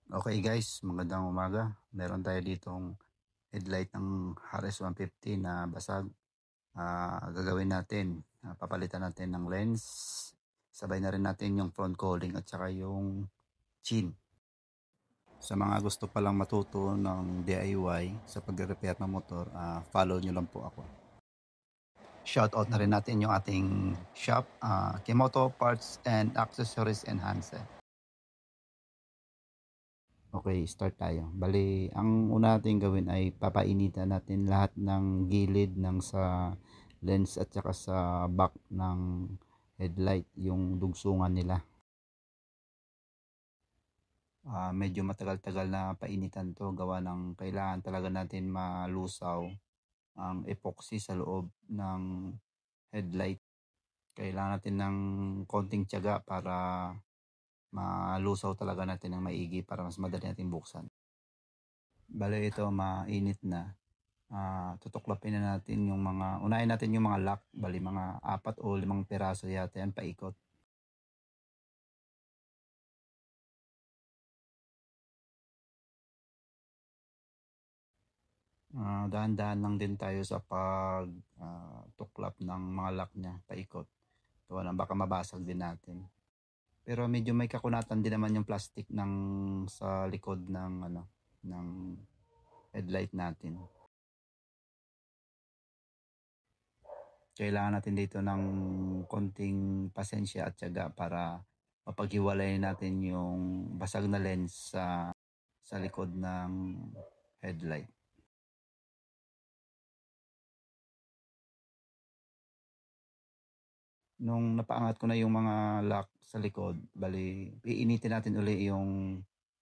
Okay guys, magandang umaga. Meron tayo ditong headlight ng Harris 150 na basag. Gagawin natin, papalitan natin ng lens. Sabay na rin natin yung front cowling at saka yung chin. Sa mga gusto palang matuto ng DIY sa pag-repair ng motor, follow nyo lang po ako. Shoutout na rin natin yung ating shop, Kimoto Parts and Accessories and Handset. Okay, start tayo. Bali, ang una natin gawin ay papainitan natin lahat ng gilid ng sa lens at saka sa back ng headlight, yung dugsungan nila. Medyo matagal-tagal na painitan to, gawa ng kailangan talaga natin malusaw ang epoxy sa loob ng headlight. Kailangan natin ng konting tiyaga para malusaw talaga natin ng maigi para mas madali natin buksan. Bale ito mainit na. Tutuklapin na natin yung unahin natin yung mga lock, bali mga 4 o 5 piraso yata yan paikot. Dahan-dahan lang din tayo sa pag tuklap ng mga lock niya paikot. Gawa na baka mabasag din natin. Pero medyo may kakunatan din naman yung plastic sa likod ng headlight natin. Kailangan natin dito ng konting pasensya at tiyaga para mapaghiwalay natin yung basag na lens sa likod ng headlight. Nung napaangat ko na yung mga lock sa likod, bali iinitin natin uli yung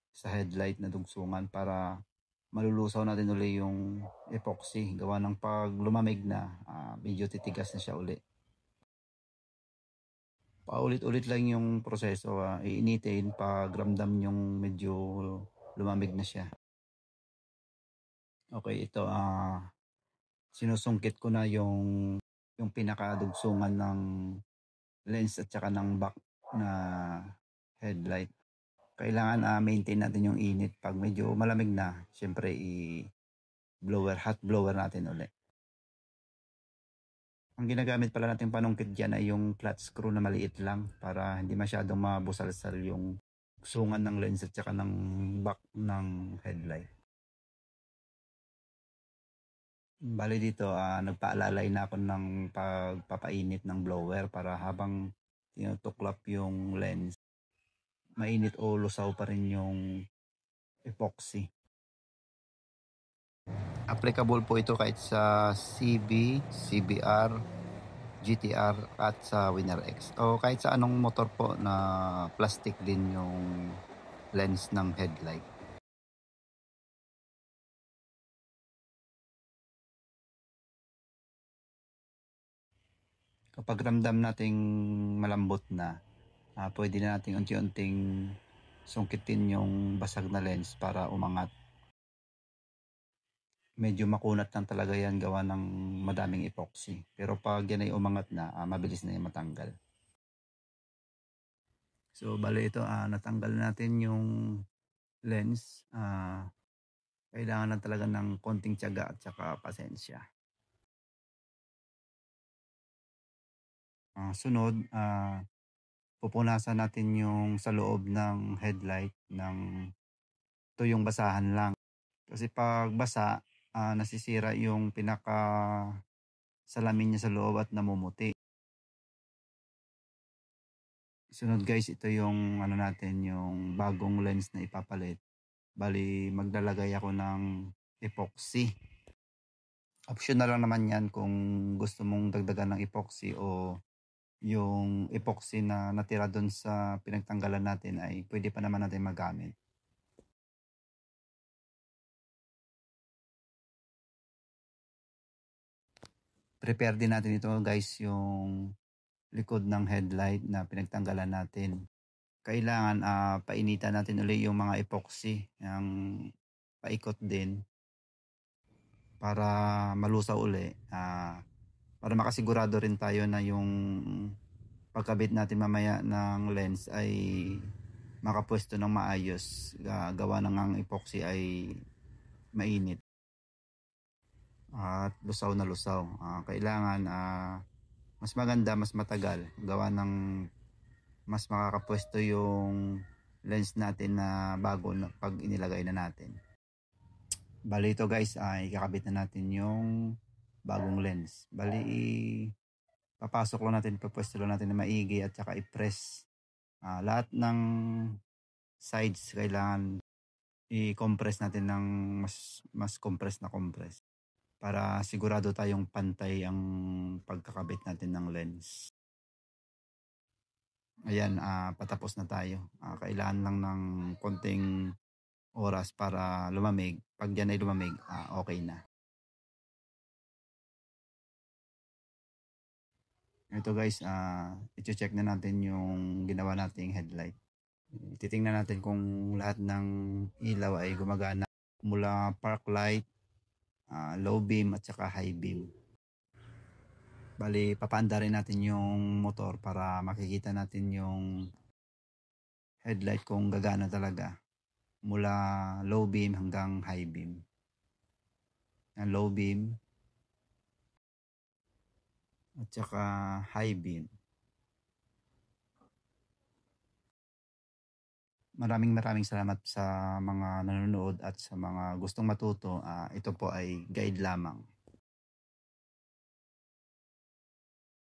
sa headlight na dugsungan para malulusaw natin uli yung epoxy. Gawa ng pag lumamig na, medyo titigas na siya uli. Paulit-ulit lang yung proseso, iinitin pag ramdam yung medyo lumamig na siya. Okay, ito sinusungkit ko na yung pinakadugsungan ng lens at saka ng back na headlight. Kailangan maintain natin yung init. Pag medyo malamig na, syempre hot blower natin ulit. Ang ginagamit pala natin panungkit dyan ay yung flat screw na maliit lang para hindi masyadong mabusalsal yung sungan ng lens at saka ng back ng headlight. Bali dito, nagpaalalay na ako ng pagpapainit ng blower para habang tinutuklap yung lens, mainit o lusaw pa rin yung epoxy. Applicable po ito kahit sa CB, CBR, GTR at sa Winner X. O kahit sa anong motor po na plastic din yung lens ng headlight. Kapag ramdam nating malambot na, pwede na nating unti-unting sungkitin yung basag na lens para umangat. Medyo makunat lang talaga yan gawa ng madaming epoxy. Pero pag yan ay umangat na, mabilis na yung matanggal. So bale ito, natanggal natin yung lens. Kailangan na talaga ng konting tiyaga at saka pasensya. Sunod, pupunasan natin yung sa loob ng headlight ito yung basahan lang. Kasi pag basa, nasisira yung salamin niya sa loob at namumuti. Sunod guys, ito yung yung bagong lens na ipapalit. Bali, maglalagay ako ng epoxy. Optional lang naman yan kung gusto mong dagdagan ng epoxy o yung epoxy na natira doon sa pinagtanggalan natin ay pwede pa naman natin magamit. Prepare din natin ito guys yung likod ng headlight na pinagtanggalan natin. Kailangan painitan natin ulit yung mga epoxy, yung paikot din para malusaw uli. Para makasigurado rin tayo na yung pagkabit natin mamaya ng lens ay makapwesto ng maayos, gawa ng ang epoxy ay mainit at lusaw na lusaw. Kailangan mas maganda, mas matagal, gawa ng mas makakapwesto yung lens natin na bago na pag inilagay na natin. Bali ito guys, ay kakabit na natin yung bagong lens. Bali papasok lang natin, papwesto lang natin na maigi at saka i-press. Lahat ng sides kailangan i-compress natin ng mas compress na compress para sigurado tayong pantay ang pagkakabit natin ng lens. Ayan, patapos na tayo. Kailangan lang ng konting oras para lumamig. Pag yan ay lumamig, okay na. Ito guys, i-check na natin yung ginawa nating headlight. Titingnan natin kung lahat ng ilaw ay gumagana mula park light, low beam at saka high beam. Bali, papaanda rin natin yung motor para makikita natin yung headlight kung gagana talaga mula low beam hanggang high beam. Ang low beam at saka high beam. Maraming salamat sa mga nanonood at sa mga gustong matuto. Ito po ay guide lamang.